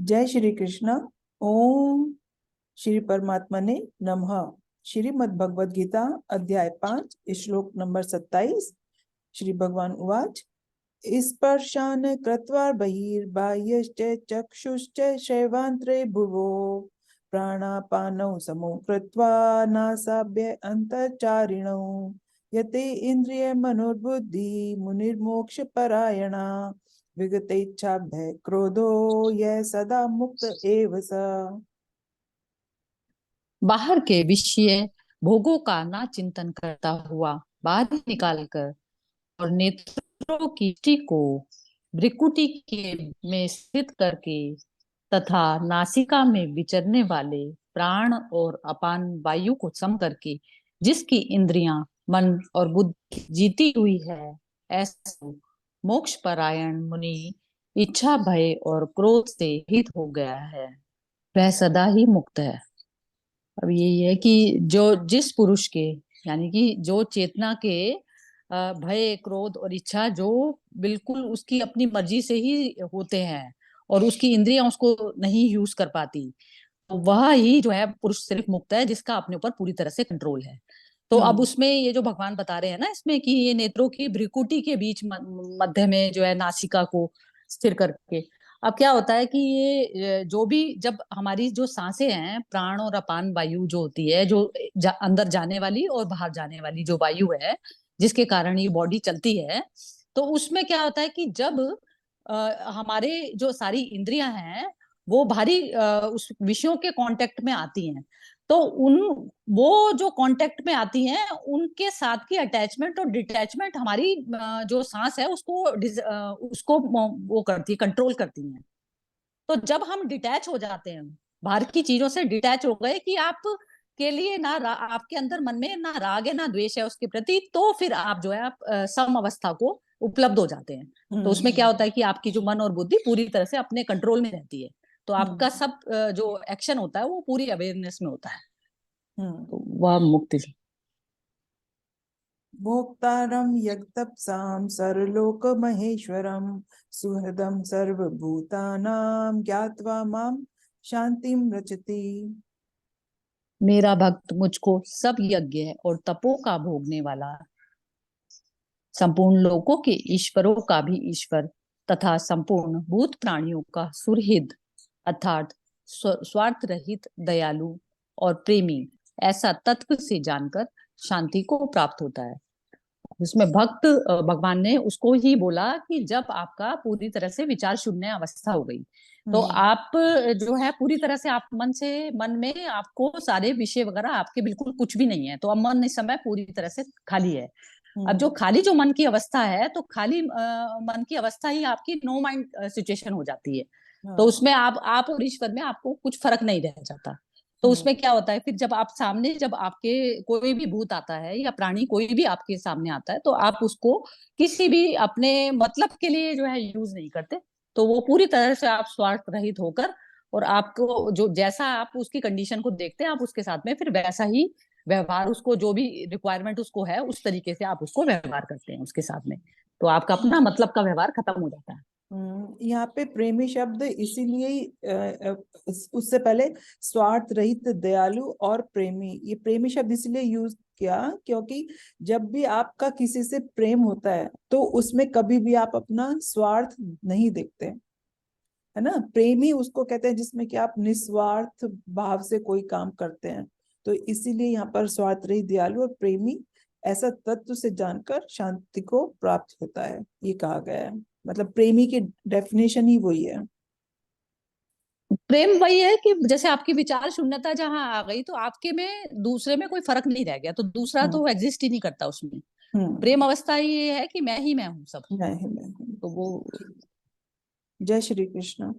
जय श्री कृष्ण। ओम श्री परमात्मने नमः। श्रीमद् भगवद गीता अध्याय 5 श्लोक नंबर 27। श्री भगवान उवाच स्पर्शान कृत्वा बहिर्बाह्यश्च चक्षुश्च शैवान्त्रे भुवो प्राणापानौ समो कृत्वा नासाभ्य अंतचारिणौ यते इंद्रिय मनोर्बुद्धि मुनिर्मोक्ष परायणा विगतेच्छाभय क्रोधो यह सदा मुक्त एव स। बाहर के विषय भोगों का ना चिंतन करता हुआ बाहर निकालकर और नेत्रों की दृष्टि को भ्रिकुटी के में स्थित करके तथा नासिका में विचरने वाले प्राण और अपान वायु को सम करके जिसकी इंद्रियां मन और बुद्धि जीती हुई है, ऐसा मोक्ष परायण मुनि इच्छा भय और क्रोध से रहित हो गया है, वह सदा ही मुक्त है। अब यही है कि जो जिस पुरुष के यानी कि जो चेतना के भय क्रोध और इच्छा जो बिल्कुल उसकी अपनी मर्जी से ही होते हैं और उसकी इंद्रियां उसको नहीं यूज कर पाती, तो वह ही जो है पुरुष सिर्फ मुक्त है जिसका अपने ऊपर पूरी तरह से कंट्रोल है। तो अब उसमें ये जो भगवान बता रहे हैं ना इसमें कि ये नेत्रों की भ्रिकुटी के बीच मध्य में जो है नासिका को स्थिर करके, अब क्या होता है कि ये जो भी जब हमारी जो सांसें हैं प्राण और अपान वायु जो होती है जो अंदर जाने वाली और बाहर जाने वाली जो वायु है जिसके कारण ये बॉडी चलती है, तो उसमें क्या होता है कि जब हमारे जो सारी इंद्रियां हैं वो भारी उस विषयों के कांटेक्ट में आती हैं, तो उन वो जो कांटेक्ट में आती हैं उनके साथ की अटैचमेंट और डिटैचमेंट हमारी जो सांस है उसको वो करती है, कंट्रोल करती हैं। तो जब हम डिटैच हो जाते हैं, बाहर की चीजों से डिटैच हो गए कि आप के लिए आपके अंदर मन में ना राग है ना द्वेष है उसके प्रति, तो फिर आप जो है आप सम अवस्था को उपलब्ध हो जाते हैं। तो उसमें क्या होता है कि आपकी जो मन और बुद्धि पूरी तरह से अपने कंट्रोल में रहती है, तो आपका सब जो एक्शन होता है वो पूरी अवेयरनेस में होता है, तो वह मुक्ति। भोक्तारं यज्ञतपसां सर्वलोक महेश्वरं सुहृदं सर्वभूतानां ज्ञात्वा मां शांतिं रचति। मेरा भक्त मुझको सब यज्ञ और तपों का भोगने वाला, संपूर्ण लोकों के ईश्वरों का भी ईश्वर तथा संपूर्ण भूत प्राणियों का सुहृद अर्थात स्वार्थ रहित दयालु और प्रेमी ऐसा तत्व से जानकर शांति को प्राप्त होता है। उसमें भक्त भगवान ने उसको ही बोला कि जब आपका पूरी तरह से विचार शून्य अवस्था हो गई, तो आप जो है पूरी तरह से आप मन में आपको सारे विषय वगैरह आपके बिल्कुल कुछ भी नहीं है, तो अब मन इस समय पूरी तरह से खाली है। अब जो खाली जो मन की अवस्था है, तो खाली मन की अवस्था ही आपकी नो माइंड सिचुएशन हो जाती है। तो उसमें आप और ईश्वर में आपको कुछ फर्क नहीं रह जाता। तो उसमें क्या होता है फिर जब आप सामने जब आपके कोई भी भूत आता है या प्राणी कोई भी आपके सामने आता है, तो आप उसको किसी भी अपने मतलब के लिए जो है यूज नहीं करते, तो वो पूरी तरह से आप स्वार्थ रहित होकर और आपको जो जैसा आप उसकी कंडीशन को देखते हैं आप उसके साथ में फिर वैसा ही व्यवहार, उसको जो भी रिक्वायरमेंट उसको है उस तरीके से आप उसको व्यवहार करते हैं उसके साथ में, तो आपका अपना मतलब का व्यवहार खत्म हो जाता है। यहाँ पे प्रेमी शब्द इसीलिए ही उससे पहले स्वार्थ रहित दयालु और प्रेमी, ये प्रेमी शब्द इसलिए यूज किया क्योंकि जब भी आपका किसी से प्रेम होता है तो उसमें कभी भी आप अपना स्वार्थ नहीं देखते, है ना। प्रेमी उसको कहते हैं जिसमें कि आप निस्वार्थ भाव से कोई काम करते हैं, तो इसीलिए यहाँ पर स्वार्थ रहित दयालु और प्रेमी ऐसा तत्व से जानकर शांति को प्राप्त होता है, ये कहा गया है। मतलब प्रेमी की डेफिनेशन ही वही है। प्रेम वही है कि जैसे आपकी विचार शून्यता जहां आ गई तो आपके में दूसरे में कोई फर्क नहीं रह गया, तो दूसरा तो एग्जिस्ट ही नहीं करता उसमें। प्रेम अवस्था ये है कि मैं ही मैं हूँ सब, मैं हूँ। तो वो। जय श्री कृष्ण।